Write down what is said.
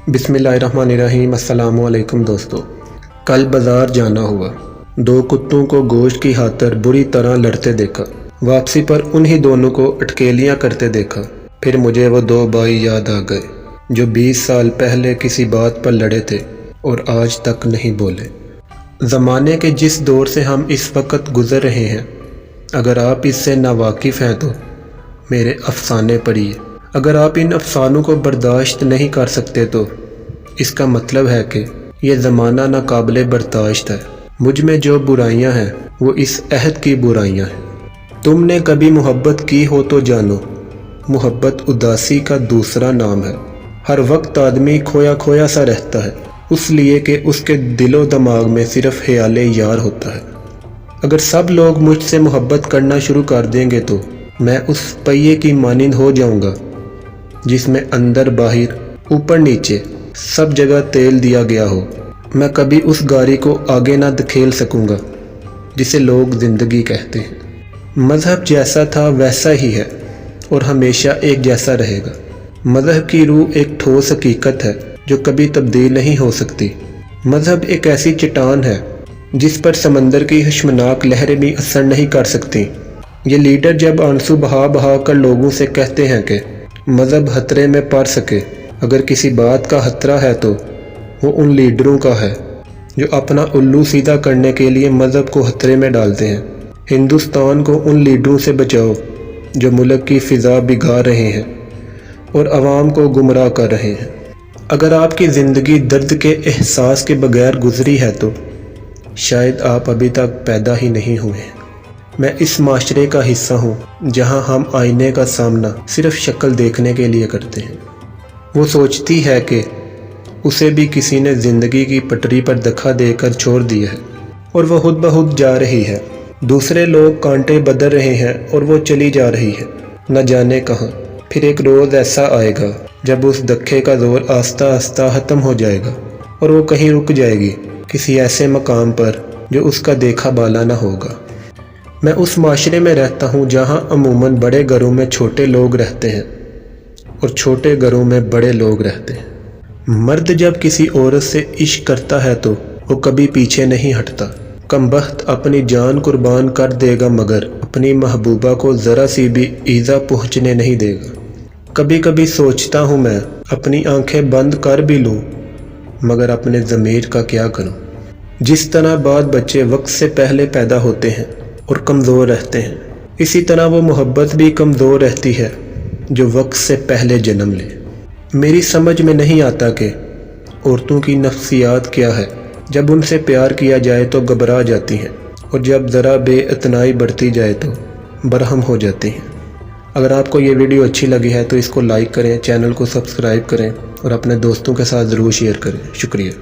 बिस्मिल्लाहिर्रहमानिर्रहीम। अस्सलाम वालेकुम दोस्तों। कल बाज़ार जाना हुआ, दो कुत्तों को गोश्त की खातिर बुरी तरह लड़ते देखा। वापसी पर उन्हीं दोनों को अटकेलियाँ करते देखा। फिर मुझे वो दो भाई याद आ गए जो 20 साल पहले किसी बात पर लड़े थे और आज तक नहीं बोले। ज़माने के जिस दौर से हम इस वक्त गुज़र रहे हैं, अगर आप इससे नावाकिफ़ हैं तो मेरे अफसाने पढ़िए। अगर आप इन अफसानों को बर्दाश्त नहीं कर सकते तो इसका मतलब है कि ये ज़माना नाकाबिले बर्दाश्त है। मुझ में जो बुराइयां हैं वो इस अहद की बुराइयां हैं। तुमने कभी मोहब्बत की हो तो जानो, मोहब्बत उदासी का दूसरा नाम है। हर वक्त आदमी खोया खोया सा रहता है, उसलिए कि उसके दिलो दिमाग में सिर्फ ख्याले यार होता है। अगर सब लोग मुझसे मोहब्बत करना शुरू कर देंगे तो मैं उस पहिए की मानिंद हो जाऊंगा जिसमें अंदर बाहर ऊपर नीचे सब जगह तेल दिया गया हो। मैं कभी उस गाड़ी को आगे ना धकेल सकूंगा जिसे लोग ज़िंदगी कहते हैं। मज़हब जैसा था वैसा ही है और हमेशा एक जैसा रहेगा। मज़हब की रूह एक ठोस हकीकत है जो कभी तब्दील नहीं हो सकती। मज़हब एक ऐसी चट्टान है जिस पर समंदर की हशमनाक लहरें भी असर नहीं कर सकती। ये लीडर जब आंसू बहा बहा कर लोगों से कहते हैं कि मज़हब खतरे में पड़ सके, अगर किसी बात का खतरा है तो वो उन लीडरों का है जो अपना उल्लू सीधा करने के लिए मज़हब को खतरे में डालते हैं। हिंदुस्तान को उन लीडरों से बचाओ जो मुल्क की फ़िज़ा बिगाड़ रहे हैं और आवाम को गुमराह कर रहे हैं। अगर आपकी ज़िंदगी दर्द के एहसास के बगैर गुजरी है तो शायद आप अभी तक पैदा ही नहीं हुए हैं। मैं इस माशरे का हिस्सा हूँ जहाँ हम आईने का सामना सिर्फ शक्ल देखने के लिए करते हैं। वो सोचती है कि उसे भी किसी ने ज़िंदगी की पटरी पर धक्का देकर छोड़ दिया है और वो खुद ब खुद जा रही है। दूसरे लोग कांटे बदल रहे हैं और वो चली जा रही है न जाने कहाँ। फिर एक रोज़ ऐसा आएगा जब उस धक्के का ज़ोर आस्ता आस्ता ख़त्म हो जाएगा और वो कहीं रुक जाएगी, किसी ऐसे मकाम पर जो उसका देखा बाला ना होगा। मैं उस माशरे में रहता हूँ जहाँ अमूमन बड़े घरों में छोटे लोग रहते हैं और छोटे घरों में बड़े लोग रहते हैं। मर्द जब किसी औरत से इश्क करता है तो वो कभी पीछे नहीं हटता। कमबख्त अपनी जान कुर्बान कर देगा मगर अपनी महबूबा को ज़रा सी भी ईज़ा पहुँचने नहीं देगा। कभी कभी सोचता हूँ मैं अपनी आंखें बंद कर भी लूँ मगर अपने ज़मीर का क्या करूँ। जिस तरह बाद बच्चे वक्त से पहले पैदा होते हैं और कमज़ोर रहते हैं, इसी तरह वो मोहब्बत भी कमज़ोर रहती है जो वक्त से पहले जन्म ले। मेरी समझ में नहीं आता कि औरतों की नफ्सियात क्या है। जब उनसे प्यार किया जाए तो घबरा जाती हैं और जब ज़रा बेइतनाई बढ़ती जाए तो बरहम हो जाती हैं। अगर आपको ये वीडियो अच्छी लगी है तो इसको लाइक करें, चैनल को सब्सक्राइब करें और अपने दोस्तों के साथ ज़रूर शेयर करें। शुक्रिया।